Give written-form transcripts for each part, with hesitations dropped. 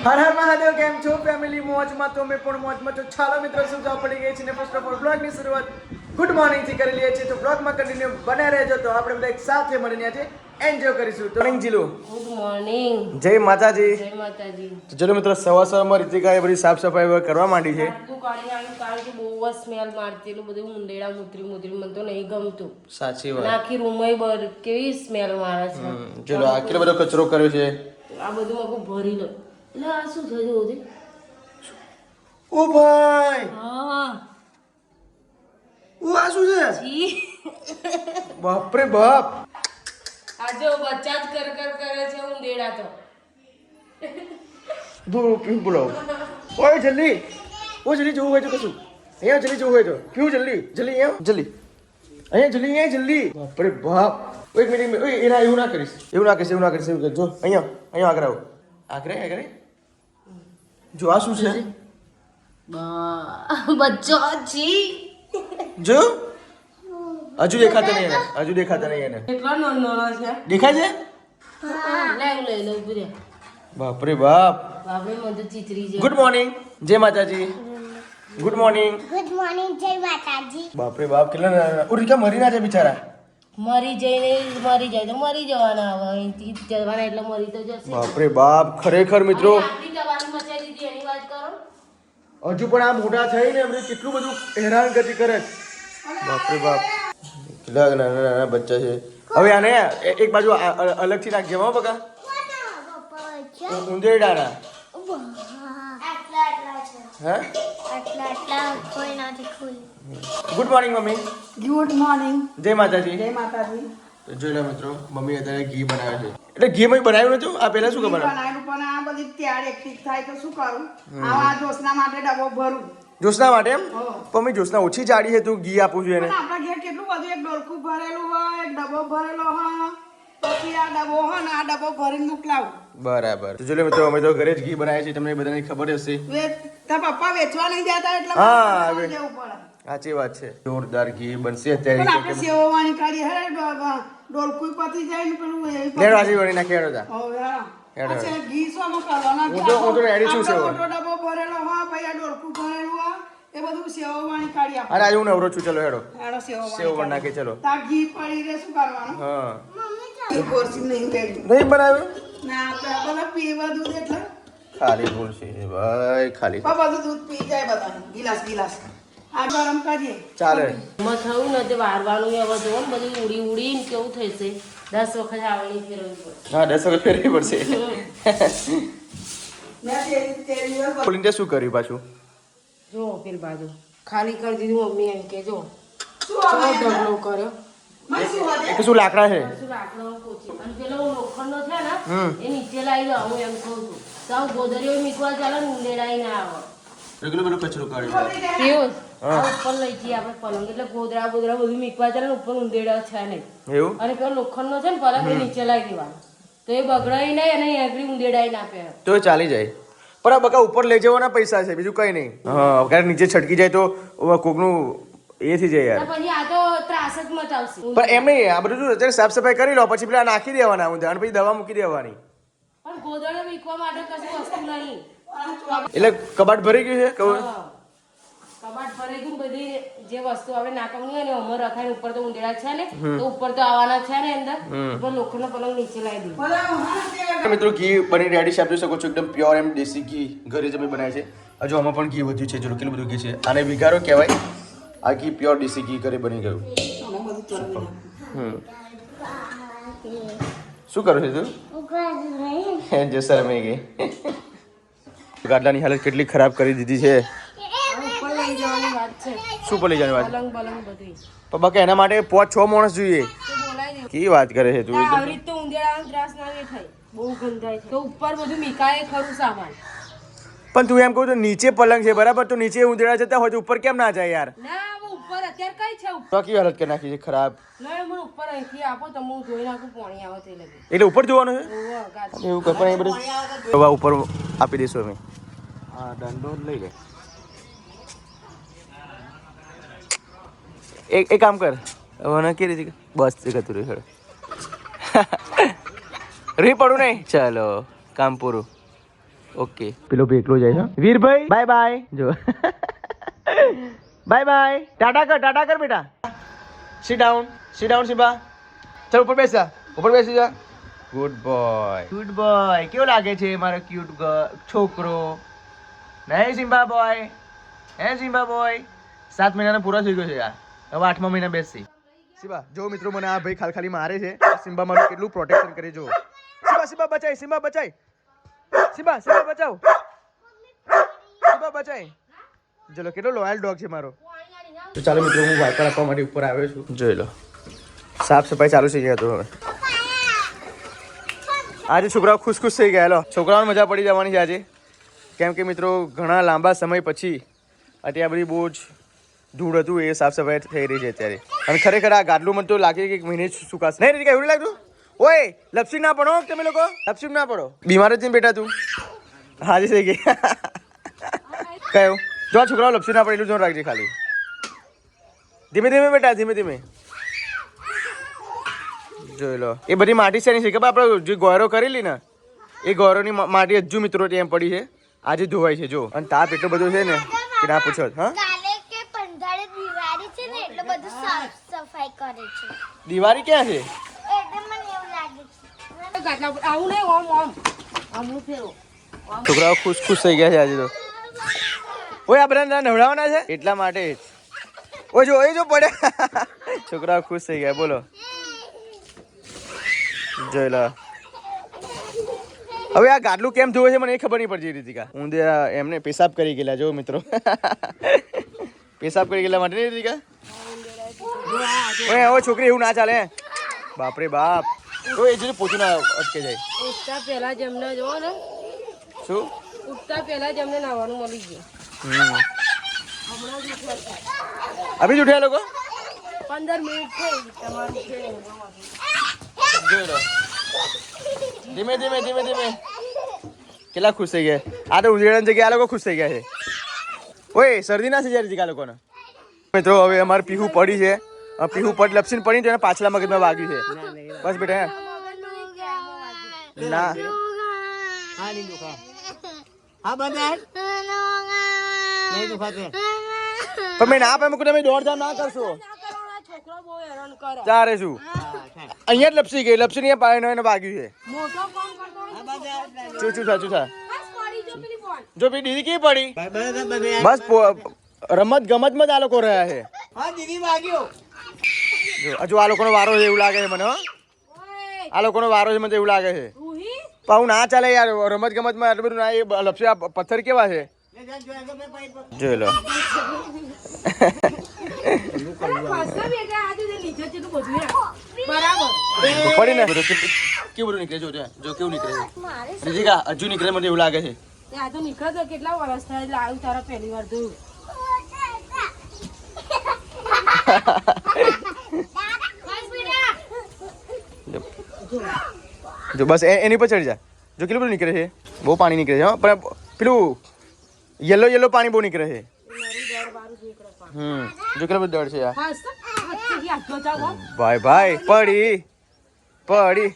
હર હર મહાદેવ. કેમ છો ફેમિલી? મોજમાં તો મેં પણ મોજમાં છો. ચાલો મિત્રો, શું જાવ પડી ગઈ છે ને ફર્સ્ટ ઓફ ઓલ બ્લોગની શરૂઆત ગુડ મોર્નિંગ થી કરી લઈએ છીએ. તો બ્લોગમાં કન્ટિન્યુ બને રહેજો. તો આપણે બધા એક સાથે મળીને આજે એન્જોય કરીશું. તો મોર્નિંગ જીલો. Good morning. જય માતાજી. જય માતાજી. તો ચલો મિત્રો, સવારમાં રીતિકાએ બધી સાફ સફાઈ કરવા માંડી છે. આટલું કાઢી નાખ્યું કારણ કે બહુ જ સ્મેલ મારતી, એટલું બધું ઉંદેડા મુતરી મને તો નહીં ગમતું. સાચી વાત. આખી રૂમમાં કેવી સ્મેલ મારે છે. ચલો, આ કેટલો બધો કચરો કર્યો છે. આ બધું આખું ભરી લો. એટલે આ શું થયું હોતી? ઓ ભાઈ, હા ઓ આ શું છે? જી, બાપ રે બાપ. આ જો બચ્ચા જ કર કરે છે ઉંદેડા તો. દૂર પીવું બોલાવો. ઓય જલ્દી, ઓ જલ્દી જવું હોય તો કશું અહીંયા જલ્દી જવું હોય તો પીવું જલ્દી અહીંયા જલ્દી અહીંયા જલ્દી. બાપ રે બાપ. એક મિનિટ, ઓય એના એવું ના કરીશ એવું ના કરીશ જો અહીંયા આગળ આવો. આગળ જો આ શું છે? બચ્ચો જી, જો હજુ દેખાતા નહીં એને. કેટલા નાનો છે. દેખાય છે? લઈ લો ઉભી રહે. બાપ રે બાપ. બાપરે મને તો ચીતરી છે. ગુડ મોર્નિંગ, જય માતાજી. Good morning. જય માતાજી. બાપ રે બાપ, કેટલા નાના. ઓ રીકા મરી ના જાય બિચારા. મરી જાય તો મરી જવાના. હવે અહીંથી જવાના એટલે મરી તો જશે. બાપ રે બાપ, ખરેખર મિત્રો આટલી જવાની મચાઈ દીધી એની વાત કરો. હજુ પણ આ મોટા થઈને એમને કેટલું બધું હેરાનગતિ કરે છે. બાપ રે બાપ, કેટલા નાના બચ્ચા છે. હવે આને એક બાજુ અલગથી રાખજે હો બકા. ઉંદેડાના હે. કોઈ નથી ખુલ્લું. Good morning mummy. Good morning. જય માતાજી. જય માતાજી. તો જોઈ લો મિત્રો, મમ્મી અત્યારે ઘી બનાવે છે. એટલે ઘી મેં બનાવ્યું નતું, આ પહેલા શું બનાવ્યું? બનાવ્યું પણ આ બધી ત્યાર એકઠી થાય તો શું કરું? આ જોશના માટે ડબ્બો ભરું. જોશના માટે એમ? હો. પણ મેં જોશના ઓછી જાડી છે, તું ઘી આપું છું એને. પણ આપણા ઘેર કેટલું બધું, એક ડોલકું ભરેલું હોય, એક ડબ્બો ભરેલો હોય, પછી આ ડબ્બો હોય ને આ ડબ્બો ભરીને મોકલાવું. બરાબર. તો જોઈ લો મિત્રો, અમે તો ઘરે જ ઘી બનાવીએ છીએ, તમને બધાને ખબર હશે. તારા પપ્પા વેચવા નહીં જતા એટલે હા, મારે જવું પડે. સાચી વાત છે. જોરદાર ઘી બનશે પણ આપણે અત્યારે. સેવવાની કાઢી હે ડોલકું પતી જાય ને પેલું એ લેડો આજે વળી નાખી હેડો તા. હવે હેડો. પછી ઘી શોમાં કરવાના? હું તો ready છું આપણો સેવ. મોટો ડબ્બો ભરેલો હોય, પછી આ ડોલકું ભરેલું હોય, એ બધું સેવવાની કાઢી આપો. અરે આજે હું નવરો છું, ચલો હેડો. હેડો સેવવાની સેવ પણ નાખી, ચલો. તાર ઘી પડી રે શું કરવાનું? હા. કોરસી નહીં રેડી. નહીં બનાવ્યું? ના બધા પીવા દૂધ એટલે ખાલી ભૂલ છે ભાઈ, ખાલી. બધું દૂધ પી જાય બધા ગિલાસ આ ગરમ કરીએ ચાલે. એમાં થયું ને તે વારવાનું હવે જો ને બધું ઉડીને કેવું થશે. 10 વખત આવડી ફેરવવી પડે. હા, 10 વખત ફેરવી પડશે. મેં તે દિવસ બોલીને શું કર્યું પાછું? જો પેલી બાજુ ખાલી કરી દીધું. મમ્મી એમ કે જો શું આવે ઢગલો કર્યો. મને શું વધે? એ શું લાકડા છે? શું લાકડાનો કોચી અને પેલો લોખંડનો છે ને એ નીચે લાવી દો. હું એમ કહું છું સાવ ગોદરીઓ મીકવા ચાલે ને ઉંદેડાઈ ના આવે. રેગ્યુલર બધું કચરો કાઢ્યો. એવું આ ઉપર લઈ જઈએ આપણે પલંગ એટલે ગોદરા બધું મીકવા ચાલે ને ઉપર ઉંદેડા છે નહીં. એવું? અને પેલો લોખંડનો છે ને પલંગ એ નીચે લાવી દેવાનો તો એ બગડાઈ નહીં અને આગળ ઉંદેડાઈ ના પહેરે. તો એ ચાલી જાય. પણ આ બકા ઉપર લઈ જવાના પૈસા છે, બીજું કઈ નહીં. હા, કારણ નીચે છટકી જાય તો કોકનું એ થઈ જાય યાર. પછી આ તો ત્રાસ જ મચાવશે. પણ એમ નહીં, આ બધું શું અત્યારે સાફ સફાઈ કરી લો, પછી પેલા નાખી દેવાના ઊંધા અને પછી દવા મૂકી દેવાની. પણ ગોદડો મીકવા માટે કશું વસ્તુ નહીં. એટલે કબાટ ભરી ગયું છે? હા. કબાટ ભરાઈ ગયું. બધી જે વસ્તુ આપણે નાખવાની હોય ને અમર રખાય. ઉપર તો ઉંદેડા છે ને તો ઉપર તો આવવાના છે ને અંદર ઉપર લોખંડનો પલંગ નીચે લાવી દીધું. મિત્રો ઘી બની રેડી છે, આપ જોઈ શકો છો એકદમ પ્યોર એમ દેશી ઘી ઘરે જ અમે બનાવે છે. હજુ આમાં પણ ઘી વધ્યું છે, જો કેટલું બધું ઘી છે. આને વિઘારો કહેવાય. આ ઘી પ્યોર દેશી ઘી ઘરે બની ગયું. શું કરું છે તું? જો શરમાઈ ગઈ. ગાડલાની હાલત કેટલી ખરાબ કરી દીધી છે. ઉપર લઈ જવાની વાત છે. શું પર લઈ જવાની વાત? પલંગ બધી પણ બાકી એના માટે 5-6 માણસ જોઈએ. તો બોલાવી દે. કેવી વાત કરે છે તું? આવી રીતે તો ઉંદેડાનો ત્રાસ ના થાય. બહુ ગંધાય છે. તો ઉપર બધું મીકાય ખરું સામાન. પણ તું એમ કહું તો નીચે પલંગ છે બરાબર, તો નીચે ઉંદેડા જતા હોય તો ઉપર કેમ ના જાય યાર? ના હવે ઉપર અત્યારે કઈ છે ઉપર? તો કેવી હાલત કરી નાખી છે ખરાબ. ના મને ઉપર અહીંથી આપો તો હું ધોઈ નાખું. પાણી આવે તે લગે. એટલે ઉપર જોવાનું છે? ઓહો ગાડી. એવું કર, પણ એ બધું દવા ઉપર આપી દઈશું અમે. હા, દંડો લઈ લે. એક કામ કર, હવે કેવી રીતે બસ જતું રહ્યું. રી પડું નહીં. ચાલો, કામ પૂરું. ઓકે પેલો ભી એકલો જાય છે વીરભાઈ બાય બાય જો બાય બાય ટાટા કર બેટા sit down શિબા ચલ ઉપર બેસ જા ઉપર બેસી જા ગુડ બોય કેવો લાગે છે મારો ક્યુટ છોકરો નહીં સિમ્બા બોય 7 મહિનાનો પૂરો થઈ ગયો છે યાર હવે 8મા મહિના બેસી સિમ્બા જો મિત્રો મને આ ભાઈ ખાલી મારે છે સિમ્બા મારું કેટલું પ્રોટેક્શન કરે જો સિમ્બા બચાય સિમ્બા બચાવ ચલો કેટલો લોયલ ડોગ છે મારો તો ચાલો મિત્રો હું વાઇપર આપવા માટે ઉપર આવ્યો છું જોઈ લો સાફ સફાઈ ચાલુ થઈ ગયા તો હવે આજે છોકરાઓ ખુશ થઈ ગયા લો છોકરાઓને મજા પડી જવાની છે આજે કેમ કે મિત્રો ઘણા લાંબા સમય પછી અત્યારે બધી બહુ જ ધૂળ હતું એ સાફ સફાઈ થઈ રહી છે અત્યારે અને ખરેખર આ ગાડલું મને તો લાગે કે એક મહિને સુકાશે નહીં રીતિકા એવું લાગતું ઓય લપસી ના પડો તમે લોકો લપસી ના પડો બીમાર જ બેટા તું હાજી થઈ ગઈ કયો જો છોકરાઓ લપસી ના પડે એટલું જોર રાખજે ખાલી ધીમે બેટા ધીમે જોઈ લો એ બધી માટી છે નહીં છે કે આપણે જે ગોયરો કરેલી ને એ ગોયરોની માટી હજુ મિત્રો એમ પડી છે આજે ધોવાય છે જો અને તાપ એટલો બધો છે ને કે ના પૂછો હા કાલે કે પંધારે દિવાળી છે ને એટલે બધું સાફ સફાઈ કરે છે દિવાળી ક્યાં છે એટલે મને એવું લાગે છે ગાટલા ઉપર આવું નહીં આમનું ફેરો છોકરાઓ ખુશ થઈ ગયા છે આજે તો ઓય આ બધા નવડાવવાના છે એટલા માટે જ ઓ જો પડ્યા છોકરાઓ ખુશ થઈ ગયા બોલો જોઈ લો હવે આ ગાડલું કેમ ધોવે છે મને એ ખબર નહીં પડતી રીતિકા ઊંધે એમને પેશાબ કરી ગયેલા જો મિત્રો પેશાબ કરી ગયેલા માટે નહીં રીતિકા ઓય છોકરી એવું ના ચાલે બાપરે બાપ તો એ જે પોતું ના અટકે જાય ઉઠતા પહેલા જ એમને જો ને શું ઉઠતા પહેલા જ એમને નાવાનું મળી ગયું અભી જ ઉઠ્યા લોકો 15 મિનિટ થઈ તમારી જોઈ લો ધીમે કેટલા ખુશ થઈ ગયા આ તો ઉજળાની જગ્યાએ આ લોકો ખુશ થઈ ગયા છે ઓય શરદી ના થઈ જાય રીતિકા લોકોને મિત્રો હવે અમારે પીહુ પડી છે પીહુ લપસીને પડી તો એને પાછલા મગજમાં વાગ્યું છે બસ બેટા ના પણ મેં ના પામે તમે દોડધામ ના કરશો છોકરો બહુ હેરાન કરે ચારે શું અહીંયા જ લપસી ગઈ લપસી ને પાણી એને વાગ્યું છે મોટો ફોન કરતો ચૂચા જો પેલી દીદી કેવી પડી બસ રમત ગમતમાં જ આ લોકો રહ્યા છે હજુ આ લોકોનો વારો છે એવું લાગે છે મને આ લોકોનો વારો છે મને એવું લાગે છે પણ ના ચાલે યાર રમત ગમતમાં આટલું બધું ના એ લપસી પથ્થર કેવા છે જોઈ લો પડી ને કેવું નીકળે જો કેવું નીકળે છે રીતિકા હજુ નીકળે મને એવું લાગે છે આ તો નીકળે તો કેટલા વર્ષ થાય એટલે આવ્યું તારા પહેલી વાર જોયું જો બસ એની પર ચડી જા જો કેટલું બધું નીકળે છે બહુ પાણી નીકળે છે પણ પેલું યલો પાણી બહુ નીકળે છે જો કેટલું બધું દળ છે યાર ભાઈ પડી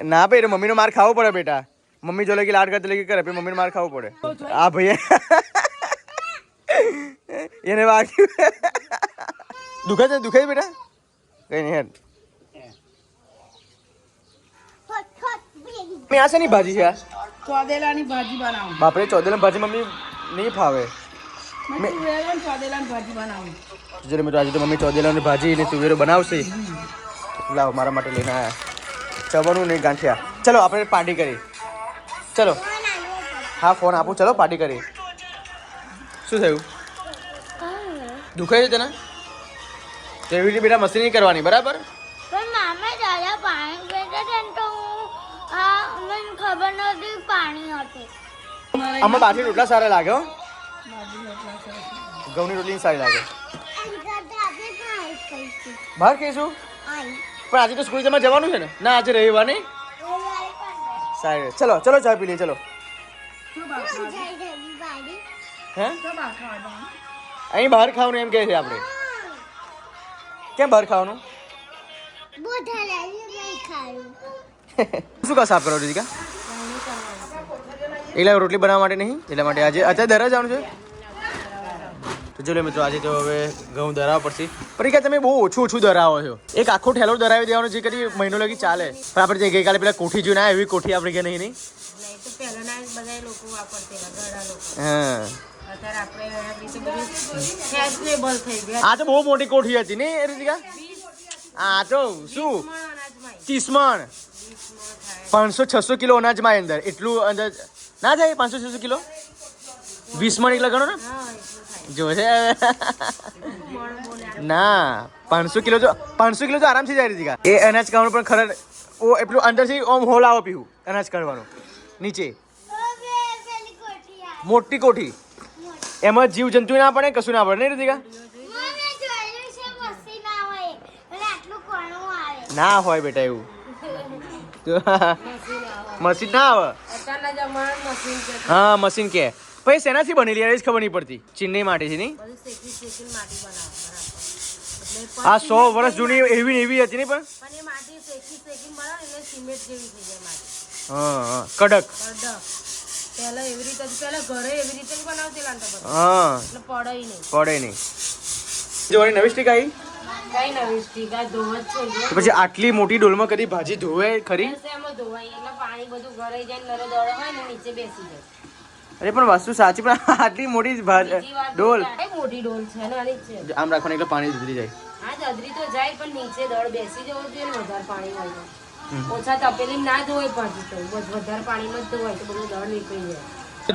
ના ભાઈ મમ્મીનો માર ખાવો પડે બેટા મમ્મી જો લગી લાડ કરતી લગી કરે પછી મમ્મીનો માર ખાવો પડે આ ભાઈ એને વાગ્યું દુખાય બેટા કઈ નહીં હેડ મેં આ શેની ભાજી છે આ ચોદેલાની ભાજી બનાવું બાપરે ચોદેલા ભાજી મમ્મી નહીં ફાવે ચોદેલાની ભાજી બનાવું જરા મિત્રો આજે તો મમ્મી ચોદેલાની ભાજી ને તુવેરો બનાવશે લાવ મારા માટે લઈને આવ્યા ચવાનું નહીં ગાંઠિયા ચલો આપણે પાર્ટી કરી ચલો હા ફોન આપું ચલો પાર્ટી કરી શું થયું દુખાય છે તને એવી રીતે બેટા મસ્તી નહીં કરવાની બરાબર પણ મામા દાદા પાણી પીતા હતા ને તો મને ખબર નહોતી પાણી હતું આમાં બાજરી રોટલા સારા લાગે હો ઘઉંની રોટલી સારી લાગે બહાર ખાઈશું પણ આજે તો સ્કૂલ જવાનું છે ને ના આજે રવિવાર નહીં સારી ચલો ચા પી લઈએ ચલો હે અહીં બહાર ખાવાનું એમ કહે છે આપણે કેમ બહાર ખાવાનું શું કા સાફ કરો રીતિકા? એટલે રોટલી બનાવવા માટે નહીં, એટલા માટે આજે અત્યારે દરા જવાનું છે. તો ચલો મિત્રો, આજે તો હવે ઘઉં દરાવવા પડશે. પણ કે તમે બહુ ઓછું દરાવો છો. એક આખો ઠેલો દરાવી દેવાનો, જે કરી મહિનો લગી ચાલે. પણ આપણે જે ગઈકાલે પેલા કોઠી જોઈને એવી કોઠી આપણે કે નહીં. તો પહેલાના બધા લોકો વાપરતા ઘરડા લોકો. હા, અત્યારે આપણે ફેશનેબલ થઈ ગયા. આ તો બહુ મોટી કોઠી હતી ને રીતિકા. આ તો શું 30 મણ 500-600 કિલો અનાજમાં અંદર. એટલું અંદર ના જાય 500-600 કિલો. 20 મણ એકલા ગણો ને. જો છે ના 500 કિલો તો આરામથી જાય રીતિકા. એ અનાજ કાઢવાનું પણ ખરે ઓ એટલું અંદરથી ઓમ હોલ આવો પીવું અનાજ કાઢવાનું નીચે મોટી કોઠી. એમાં જીવ જંતુ ના પડે, કશું ના પડે નહીં રીતિકા. ના હોય બેટા એવું. મશીન ના આવે. અત્યારના જમાનામાં મશીન છે. હા મશીન કે પછી શેનાથી બનેલી એ જ ખબર નહીં પડતી. ચીનની માટી છે નહીં. બધું શેકી માટી બનાવે. આ 100 વર્ષ જૂની એવી હતી નહીં. પણ એ માટી શેકી બનાવે એટલે સિમેન્ટ જેવી થઈ જાય માટી. હા કડક. પહેલા એવી રીતે ઘરે એવી રીતે જ બનાવતી હા એટલે પડે નહીં. જો નવી સ્ટીક આવી. કઈ નવી સ્ટીક આ ધોવા જ છે. તો પછી આટલી મોટી ડોલમાં કદી ભાજી ધોવે ખરી? એમાં ધોવાય એટલે પાણી બધું ઘરે જાય નરે દળ હોય ને નીચે બેસી જાય. અરે પણ વસ્તુ સાચી, પણ આટલી મોટી ડોલ મોટી ડોલ છે ને આની છે. આમ રાખવાની એટલે પાણી ઉતરી જાય. હા જદરી તો જાય પણ નીચે દળ બેસી જવો જોઈએ ને. વધારે પાણી હોય તો ઓછા તપેલી ના ધોવાય પાછી તો વધારે પાણીમાં જ ધોવાય તો બધું દળ નીકળી જાય.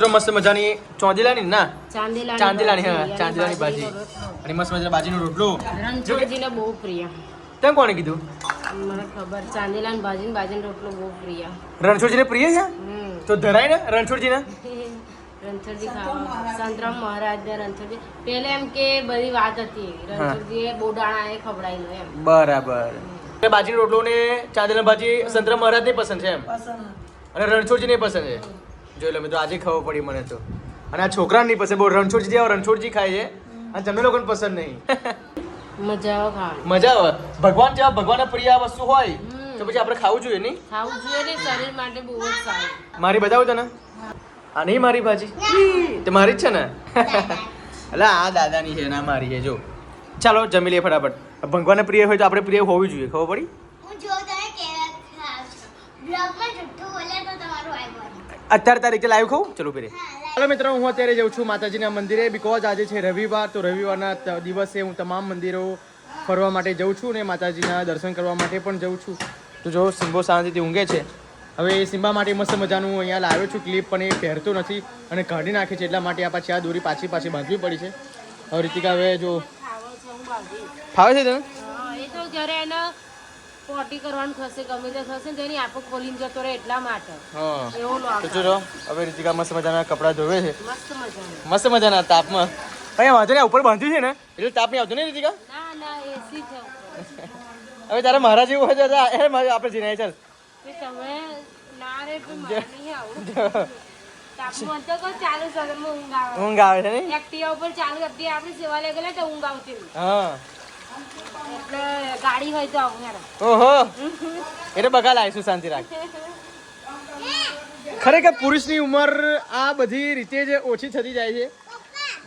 તો મસ્ત મજાની ચોંદેલાની ના ચાંદેલાની ભાજી અને મસ્ત મજાના બાજીનો રોટલો. રણછોડજીને બહુ પ્રિય. તેમ કોણે કીધું? મને ખબર. ચાંદેલાની બાજીનો રોટલો બહુ પ્રિય. રણછોડજીને પ્રિય છે તો ધરાય ને રણછોડજીને. રણછોડજી ખાવા સંતરામ મહારાજ ને રણછોડજી પેલે એમ કે બધી વાત હતી. રણછોડજી એ બોડાણા એ ખવડાવી એમ. બરાબર. બાજીનો રોટલો ને ચાંદેલા ભાજી સંતરામ મહારાજ ને પસંદ છે એમ, અને રણછોડજી ને પસંદ છે. જોઈ લો મિત્રો, આજે ખબર પડી મને તો. અને આ છોકરાને નહીં પસંદ. બહુ રણછોડજી ખાય છે અને તમને લોકોને પસંદ નહીં. મજા આવે ખાવાની. મજા આવે. ભગવાનના પ્રિય વસ્તુ હોય તો પછી આપણે ખાવું જોઈએ નહીં? ખાવું જોઈએ ને, શરીર માટે બહુ જ સારું. મારી બતાવું તને. આ નહીં મારી ભાજી તે મારી જ છે ને. એટલે આ દાદાની છે ના મારી છે. જો ચાલો જમી લઈએ ફટાફટ. ભગવાનને પ્રિય હોય તો આપણે પ્રિય હોવી જોઈએ. ખબર પડી? અત્યારે તારીખે લાઈવ ખાવું. ચલો પેરે. ચાલો મિત્રો, હું અત્યારે જઉં છું માતાજીના મંદિરે. બિકોઝ આજે છે રવિવાર. તો રવિવારના દિવસે હું તમામ મંદિરો ફરવા માટે જઉં છું ને માતાજીના દર્શન કરવા માટે પણ જઉં છું. તો જો સિમ્બો શાંતિથી ઊંઘે છે. હવે એ સિમ્બા માટે મસ્ત મજાનું અહીંયા લાવ્યો છું ક્લિપ, પણ એ પહેરતો નથી અને કાઢી નાખે છે. એટલા માટે આ પાછી આ દોરી પાછી બાંધવી પડી છે. હવે રીતિકા હવે જો ફાવે છે તને? એ તો જ્યારે એને પોટી કરવાનું થશે ગમે તે થશે ને તેની આંખો ખોલીને જતો રહે એટલા માટે. હા એવું તો જો હવે રીતિકા મસ્ત મજાના કપડાં ધોવે છે. મસ્ત મજાના તાપમાં. અહીંયા વાંધો ને ઉપર બાંધ્યું છે ને એટલે તાપ નહીં આવતો ને રીતિકા? ના એસી છે. હવે તારે મારા જેવું હોય તો આપણે જઈને ચાલ. તમે ના રે નહીં આવું. ઊંઘ આવે છે ને. એક્ટિવા ઉપર ચાલુ હતી આપણે સેવા લઈ ગયેલા તો ઊંઘ આવતી. હા એટલે ગાડી હોય તો આવું યાર. ઓહો એટલે બગા લાવીશું. શાંતિ રાખ. ખરેખર પુરુષની ઉંમર આ બધી રીતે જ ઓછી થતી જાય છે.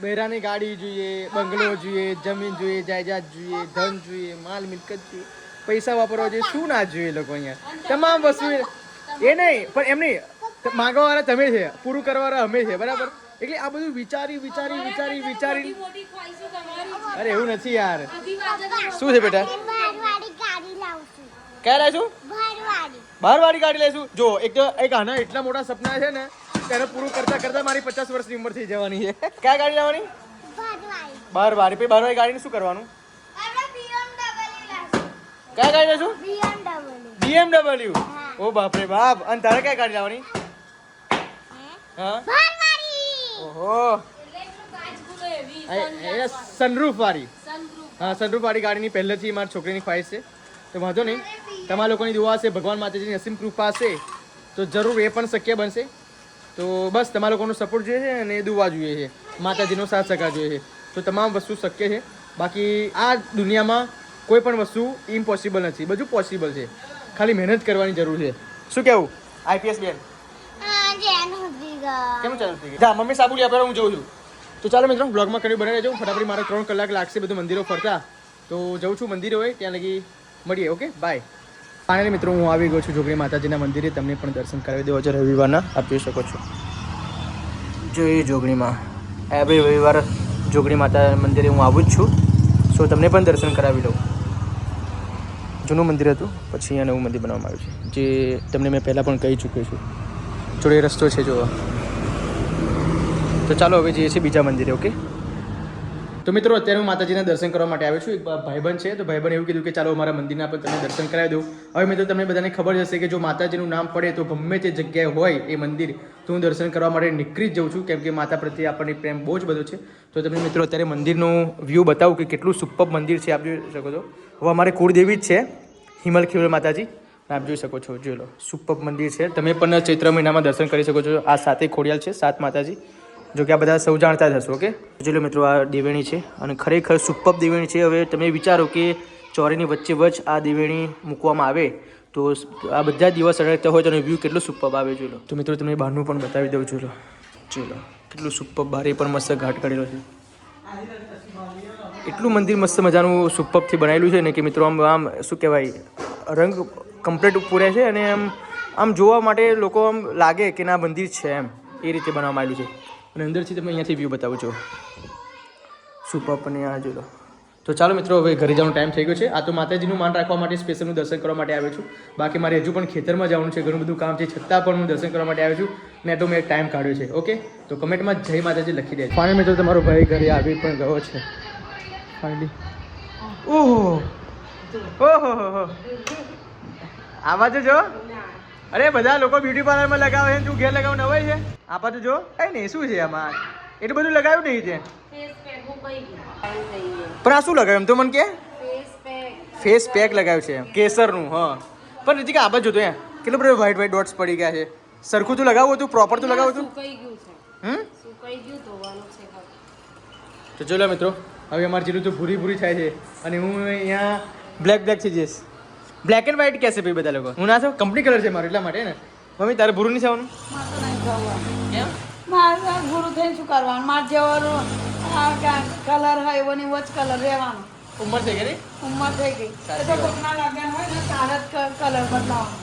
બહેરાની ગાડી જોઈએ, બંગલો જોઈએ, જમીન જોઈએ, જાયદાદ જોઈએ, ધન જોઈએ, માલ મિલકત જોઈએ, પૈસા વાપરવા જોઈએ, શું ના જોઈએ લોકો અહીંયા. તમામ વસ્તુ એ નહીં પણ એમ નહીં. માંગવાવાળા તમે છે, પૂરું કરવાવાળા અમે છે. બરાબર. એટલે આ બધું વિચારી. અરે એવું નથી યાર. શું છે બેટા? ક્યાં લાવીશું? બહારવાળી ગાડી લઈશું. જો એક આના એટલા મોટા સપના છે ને તેને પૂરું કરતા મારી 50 વર્ષની ઉંમર થઈ જવાની છે. ક્યાં ગાડી લાવવાની? બહારવાળી. પછી બહારવાળી ગાડીને શું કરવાનું? ક્યાં ગાડી લઈશું? BMW. ઓ બાપરે બાપ. અને તારે ક્યાં ગાડી લાવવાની? હા ઓહો સનરૂફ વાળી. હા સનરૂફ વાળી ગાડીની પહેલેથી મારી છોકરીની ખ્વાહિશ છે. તો વાંધો નહીં, તમારા લોકોની દુઆ છે, ભગવાન માતાજીની અસીમ કૃપા છે તો જરૂર એ પણ શક્ય બનશે. તો બસ તમારા લોકોનો સપોર્ટ જોઈએ છે અને દુઆ જોઈએ છે, માતાજીનો સાથ સહકાર જોઈએ છે. તો તમામ વસ્તુ શક્ય છે. બાકી આ દુનિયામાં કોઈ પણ વસ્તુ ઇમ્પોસિબલ નથી, બધું પોસિબલ છે. ખાલી મહેનત કરવાની જરૂર છે. શું કેવું આઈપીએસ બેન જેન હતી ગા કેમ ચાલુ થઈ ગઈ જા મમ્મી સાબુ લ્યા પહેલા હું જોઉં છું તો ચાલો મિત્રો બ્લોગમાં કરી બનાવી રહેજો ફટાફટ મારે 3 કલાક લાગશે બધું મંદિરો ફરતા તો જઉં છું મંદિરે હોય ત્યાં લગી મળીએ ઓકે બાય ફાઇનલી મિત્રો હું આવી ગયો છું જોગણી માતાજીના મંદિરે તમને પણ દર્શન કરાવી દેવો છે રવિવારના આપ જોઈ શકો છો જય જોગણીમાં એવરી રવિવાર જોગણી માતા મંદિરે હું આવું જ છું સો તમને પણ દર્શન કરાવી લઉં જૂનું મંદિર હતું પછી અહીંયા નવું મંદિર બનાવવામાં આવ્યું છે જે તમને મેં પહેલાં પણ કહી ચૂક્યો છું જોડે રસ્તો છે જોવા તો ચાલો હવે જઈએ છીએ બીજા મંદિરે ઓકે તો મિત્રો અત્યારે હું માતાજીના દર્શન કરવા માટે આવ્યો છું એક ભાઈબંધ છે તો ભાઈબંધ એવું કીધું કે ચાલો મારા મંદિરના પણ તમને દર્શન કરાવી દઉં હવે મિત્રો તમને બધાને ખબર હશે કે જો માતાજીનું નામ પડે તો ગમે તે જગ્યાએ હોય એ મંદિર તો હું દર્શન કરવા માટે નીકળી જ જાઉં છું કેમ કે માતા પ્રત્યે આપણને પ્રેમ બહુ જ બધો છે તો તમને મિત્રો અત્યારે મંદિરનું વ્યૂ બતાવું કે કેટલું સુપર મંદિર છે આપ જોઈ શકો છો હવે અમારે કુળદેવી જ છે હિમલ ખીવલ માતાજી આપ જોઈ શકો છો જોઈ લો સુપર મંદિર છે તમે પણ ચૈત્ર મહિનામાં દર્શન કરી શકો છો આ 7 ખોડિયાલ છે 7 માતાજી જો કે આ બધા સૌ જાણતા જ હશો ઓકે જોઈ લો મિત્રો આ દેવેણી છે અને ખરેખર સુપર દેવેણી છે હવે તમે વિચારો કે ચોરીની વચ્ચે આ દેવેણી મૂકવામાં આવે તો આ બધા દિવસ અડકતા હોય તો વ્યૂ કેટલું સુપર આવે જોઈ લો તો મિત્રો તમને બહારનું પણ બતાવી દઉં જોઈ લો કેટલું સુપર બહાર પણ મસ્ત ઘાટ કરેલો છે એટલું મંદિર મસ્ત મજાનું સુપરથી બનાવેલું છે ને કે મિત્રો આમ શું કહેવાય રંગ કમ્પ્લીટ પૂર્યા છે અને આમ જોવા માટે લોકો આમ લાગે કે ના મંદિર છે એમ એ રીતે બનાવવામાં આવેલું છે અને અંદરથી તમે અહીંયાથી વ્યૂ બતાવું છો સુપર અને આ જોઈ લો તો ચાલો મિત્રો હવે ઘરે જવાનો ટાઈમ થઈ ગયો છે આ તો માતાજીનું માન રાખવા માટે સ્પેશિયલ હું દર્શન કરવા માટે આવ્યો છું બાકી મારે હજુ પણ ખેતરમાં જવાનું છે ઘણું બધું કામ છે છતાં પણ હું દર્શન કરવા માટે આવ્યો છું ને તો મેં ટાઈમ કાઢ્યો છે ઓકે તો કમેન્ટમાં જય માતાજી લખી દે ફાઇનલ મિત્રો તમારો ભાઈ ઘરે આવી પણ ગયો છે ફાઇનલી ઓહો ઓહો આવા તો જો અરે બધા લોકો બ્યુટી પાર્લરમાં લગાવે છે તું ઘેર લગાવું નવાય છે આપા તો જો કઈ નહીં શું છે આમાં એટલું બધું લગાવ્યું નહીં છે પણ આ શું લગાવ્યું એમ તો મને કે ફેસ પેક લગાવ્યું છે કેસરનું હા પણ રીતિકા આબા જોતો અહીંયા કેટલું બધું વ્હાઈટ ડોટ્સ પડી ગયા છે સરખું તું લગાવું હતું પ્રોપર તું લગાવું હતું તો ચલો મિત્રો હવે અમારે જેટલું તો ભૂરી થાય છે અને હું અહીંયા બ્લેક થઈ જઈશ બ્લેક એન્ડ વ્હાઈટ કહેશે ભાઈ બધા લોકો હું ના છું કંપની કલર છે મારું એટલા માટે ને મમ્મી તારે ભૂરું નહીં થવાનું કેમ મારે ગુરુ થઈને શું કરવાનું મારે જેવો કલર હોય એવો ને એવો જ કલર રહેવાનો ઉંમર થઈ ગઈ ઉંમર થઈ ગઈ તો કોકના લગ્ન હોય ને તારે જ કલર બદલાવાનો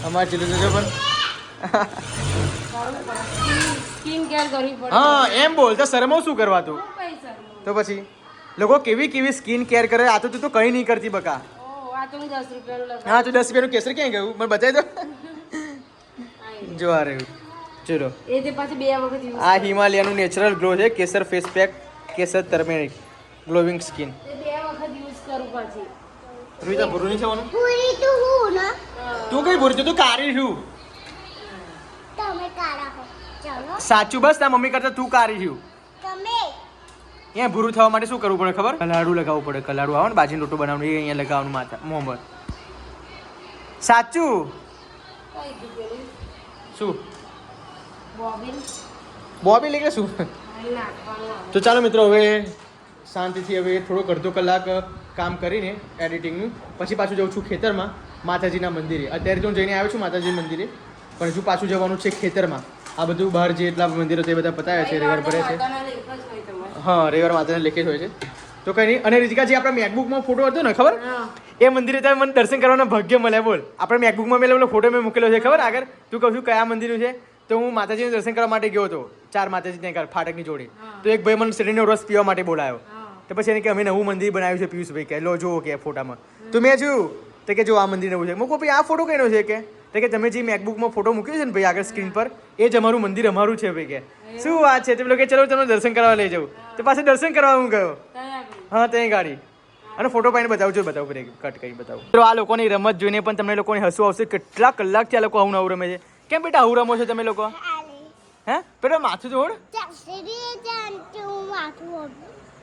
અમારે જેટલું તો પણ સ્કિન કેર કરવી પડે હા એમ બોલ તો શરમો શું કરવા તું તો પછી લોકો કેવી સ્કિન કેર કરે આ તો તું તો કંઈ નહીં કરતી બકા આ તો હું 10 રૂપિયાનું લગાવું હા તો 10 રૂપિયાનું કેસર ક્યાં ગયું મને બતાવી દો જો આ રહ્યું ચલો એ તે પાછી 2 વખત યુઝ આ હિમાલયાનું નેચરલ ગ્લો છે કેસર ફેસ પેક કેસર ટર્મેરિક ગ્લોવિંગ સ્કિન તે 2 વખત યુઝ કરું પછી રૂઈતા ભૂરું નહીં થવાનું પૂરી તું હું ને તું કઈ ભૂરી તું કારી છું તમે કાળા હો ચાલો સાચું બસ તાર મમ્મી કરતા તું કારી છું તમે અહીંયા ભૂરું થવા માટે શું કરવું પડે ખબર કલાડું લગાવવું પડે કલાડું આવે ને બાજીનો લોટો બનાવવાનું એ અહીંયા લગાવવાનું માથા મોં પર સાચું શું બોબી એટલે શું તો ચાલો મિત્રો હવે શાંતિથી હવે થોડોક અડધો કલાક કામ કરીને એડિટિંગનું પછી પાછું જાઉં છું ખેતરમાં માતાજીના મંદિરે અત્યારે તો હું જઈને આવ્યો છું માતાજી મંદિરે પણ હજુ પાછું જવાનું છે ખેતરમાં આ બધું બહાર જે એટલા મંદિરો તે બધા પતાવ્યા છે રવિવાર ભરે છે હા રવિવાર માતાને લેખે જ હોય છે તો કંઈ નહીં અને રીતિકા જે આપણા મેકબુકમાં ફોટો હતો ને ખબર એ મંદિરે ત્યારે મને દર્શન કરવાનો ભાગ્ય મળે બોલ આપણે મેકબુકમાં મેં ફોટો મેં મૂકેલો છે ખબર આગળ તું કહું છું કયા મંદિરનું છે તો હું માતાજીનું દર્શન કરવા માટે ગયો હતો 4 માતાજી ત્યાં ફાટકની જોડે તો એક ભાઈ મને શરીરનો રસ પીવા માટે બોલાયો તો પછી એને કે અમે નવું મંદિર બનાવ્યું છે પિયુષભાઈ કે લો જુઓ કે ફોટામાં તો મેં જોયું તો કે જો આ મંદિર નવું છે મૂકો ભાઈ આ ફોટો કઈનો છે કે તમે જે મેકબુકમાં ફોટો મૂક્યો છે ને ભાઈ આગળ સ્ક્રીન પર એ જ અમારું મંદિર અમારું છે ભાઈ કે શું વાત છે તે કે ચલો તમને દર્શન કરવા લઈ જાઉં તો પાછું દર્શન કરવા હું ગયો હા ત્યાં ગાડી અને ફોટો પાઈને બતાવું ભાઈ કટ કરી બતાવું તો આ લોકોની રમત જોઈને પણ તમને લોકોને હસવું આવશે કેટલા કલાકથી આ લોકો આવું નવું રમે છે કેમ બેટા આવું રમો છો તમે લોકો હે બેટા માથું જોડ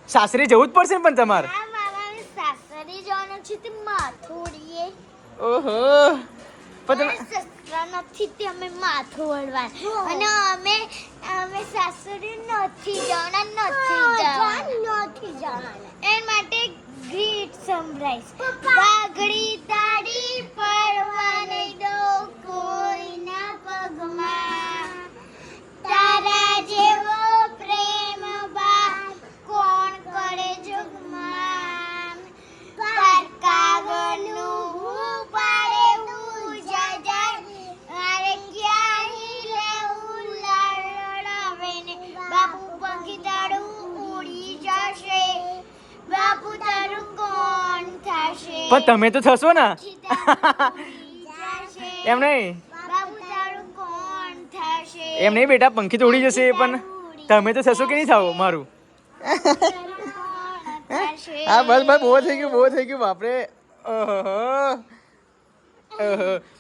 સાસરે જવું જ પડશે ને પણ તમારે સાસરી જવાનું છે તે માથુડીએ ઓહો પણ નથી તે અમે માથું વળવાનું અને અમે સાસરી નથી જવાના એ માટે ગ્રીટ સરપ્રાઈઝ પાઘડી તાળી પડવાને પણ તમે તો થશો ને થશે. એમ નહીં બાબુ તારું કોણ થશે? એમ નહીં બેટા પંખી તો ઉડી જશે પણ તમે તો થશો કે નહીં થાવ મારું તારું કોણ થશે? હા બસ બસ બહુ થઈ ગયું બાપરે ઓહો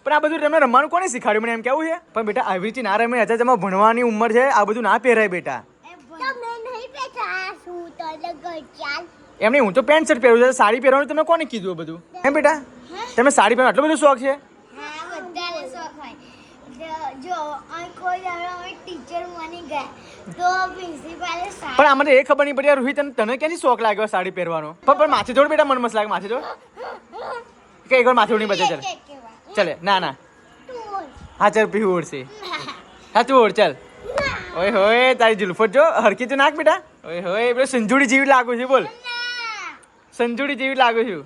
પણ આ બધું તમને રમવાનું કોને શીખવાડ્યું મને એમ કેવું છે પણ બેટા આવી રીતે ના રમે અત્યારે તમારે ભણવાની ઉંમર છે આ બધું ના પહેરાય બેટા તમે નહીં બેઠા શું તો લગર ચાલ. એમ નહીં હું તો પેન્ટ શર્ટ પહેરું છું સાડી પહેરવાનું તમે કોને કીધું આ બધું એમ બેટા તમે સાડી પહેરવાનો આટલો બધો શોખ છે હા બધાને શોખ હોય. જો અહીં કોઈ દાડો અમે ટીચર બની ગયા તો પ્રિન્સિપાલે પણ આમને એ ખબર નહીં પડી આ રોહિત તને ક્યાંથી શોખ લાગ્યો સાડી પહેરવાનો પણ માથે જોડ બેટા મન મસ્ત લાગે માથે જોડ કે એકવાર માથે જોડ નહીં બચે ચાલ ચાલે ના હા ચાલ પીવું ઓળશે હા તું ઓળ ચાલ ઓય હોય તારી જુલ્ફત જો હરકી તો નાખ બેટા ઓય હોય પેલો સંજુડી જેવી લાગુ છું બોલ સંજુડી જેવી લાગુ છું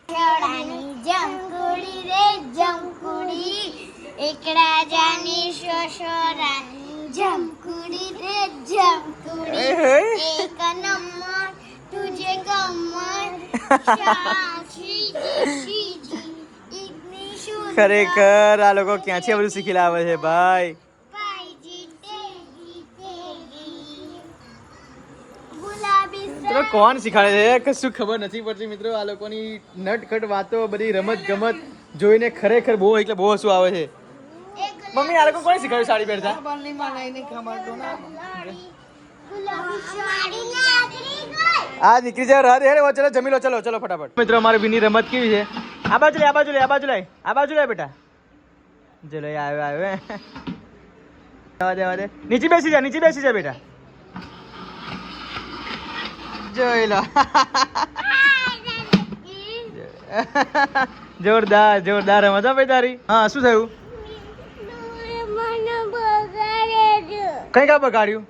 કેવડાની જમકુડી રે જમકુડી એકડા જાની શોશોરાની જમકુડી રે જમકુડી એક નંબર તુજે કમર શાશી જીશી ઇતની સુંદર ખરેખર આ લોકો ક્યાંથી આ બધું શીખી લાવે છે ભાઈ પાઈજી તેરી તેરી ગુલાબી મિત્રો કોણ શીખાડે છે કશું ખબર નથી પડતી મિત્રો આ લોકોની નટખટ વાતો બધી રમત ગમત જોઈને ખરેખર બહુ એટલે બહુ હસવું આવે છે મમ્મી આ લોકો કોને શીખાડ્યું સાડી પહેરતા ખબર નહીં ખબર તો ના આ દીકરી છે રાત હેડ ચલો જમી લો ચલો ચલો ફટાફટ મિત્રો અમારે વિની રમત કેવી છે આ બાજુ લે બેટા જો લે આવ્યો દે નીચે બેસી જા બેટા જોઈ લો જોરદાર રમત હો ભાઈ તારી હા શું થયું મને બગાડે કઈ કા બગાડ્યું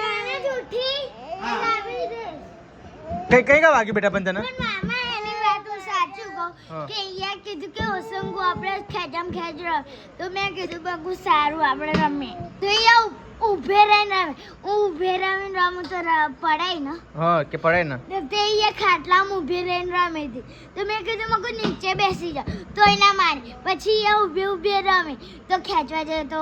જાણે જૂઠી લાવી દે. કઈ કા વાગ્યું બેટા પણ તને પણ મામા એની વાત હું સાચું કહું હા. કે અહીંયા કીધું કે હોસંગુ આપણે ખેંચામ ખેંચ રહ તો મેં કીધું બગુ સારું આપણે રમીએ તો અહીંયા ઊભે રહીને રમે હું ઊભે રમીને રમું તો પડાય ને હા કે પડે ને તો તે અહીંયા ખાટલામાં ઊભી રહીને રમી હતી તો મેં કીધું મગુ નીચે બેસી જાઓ તો એના મારી પછી અહીંયા ઊભે રમી તો ખેંચવા જાય તો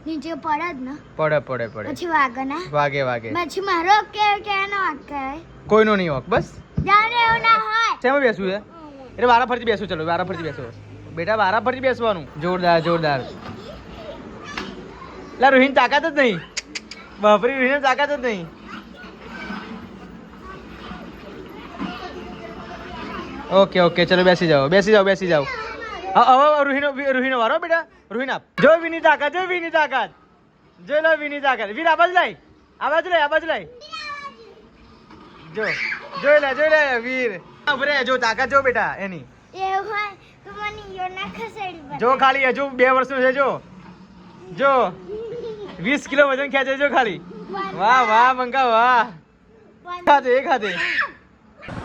નીચે પડે જ ને પડે પછી વાગે ના વાગે પછી મારો કે ના વાગ કહેવાય કોઈનો નહીં હોક બસ જાણે એવું ના હોય શેમાં બેસવું છે એટલે વારા ફરતી બેસવું ચલો વારા ફરતી બેસો બેટા વારા ફરતી બેસવાનું જોરદાર લા રોહિન તાકાત જ નહીં બાપરી રોહિન તાકાત જ નહીં ઓકે ચલો બેસી જાઓ હવે રોહિનો વારો બેટા રોહિન આપ જો વિની તાકાત જો લો વિની તાકાત વીર આ બાજુ લાય જોઈ લે વીર ઉભરે જો તાકાત જો બેટા એની એવું હોય તો મને યો ના ખસેડી પડે. જો ખાલી હજુ 2 વર્ષનું છે જો 20 કિલો વજન ખેંચે જો ખાલી વાહ મંકા વાહ ખાતે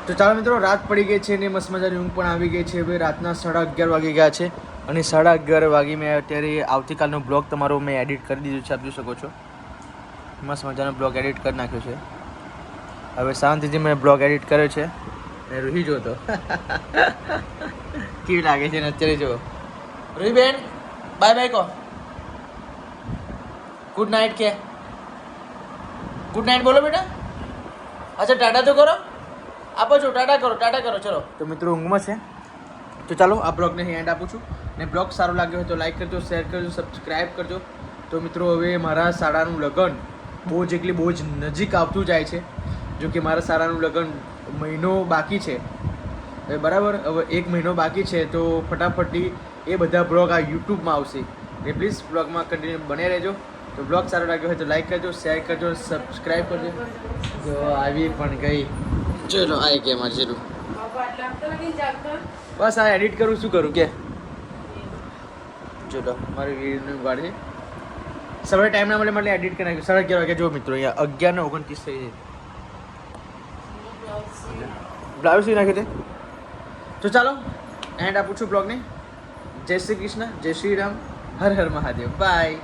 તો ચાલો મિત્રો રાત પડી ગઈ છે ને મસ્ત મજાની ઊંઘ પણ આવી ગઈ છે હવે રાતના 11:30 વાગી ગયા છે અને 11:30 વાગી મેં અત્યારે આવતીકાલનો બ્લોગ તમારો મેં એડિટ કરી દીધું છે આપ જોઈ શકો છો મસ્ત મજાનો બ્લોગ એડિટ કરી નાખ્યો છે હવે શાંતિથી મેં બ્લોગ એડિટ કર્યો છે ને રૂહી જોતો કેવી લાગે છે ને અત્યારે જો રૂહી બેન બાય કહો ગુડ નાઇટ કે ગુડ નાઇટ બોલો બેટા અચ્છા ટાટા તો કરો આપો છો ટાટા કરો ચલો તો મિત્રો ઊંઘમાં છે તો ચાલો આ બ્લોગને અહીં એન્ડ આપું છું ને બ્લોગ સારો લાગ્યો હોય તો લાઈક કરજો શેર કરજો સબસ્ક્રાઈબ કરજો તો મિત્રો હવે મારા શાળાનું લગ્ન બહુ જ નજીક આવતું જાય છે જો કે મારા શાળાનું લગ્ન મહિનો બાકી છે હવે બરાબર હવે 1 મહિનો બાકી છે તો ફટાફટથી એ બધા બ્લોગ આ યુટ્યુબમાં આવશે એટલે પ્લીઝ બ્લોગમાં કન્ટિન્યુ બને રહેજો તો બ્લોગ સારો લાગ્યો હોય તો લાઈક કરજો શેર કરજો સબસ્ક્રાઈબ કરજો જો આવી પણ ગઈ ચલો આ કે મારે ચલો બસ આ એડિટ કરું શું કરું કે ચલો મારી વિડીયોની વાત છે સવારે ટાઈમ ના મળે એટલે એડિટ કરી નાખ્યું 11:30 વાગે જો મિત્રો અહીંયા 11:29 થઈ છે બ્લાઉઝ સી નાખી દે તો ચાલો એન્ડ આપું છું બ્લોગને જય શ્રી કૃષ્ણ જય શ્રી રામ હર હર મહાદેવ બાય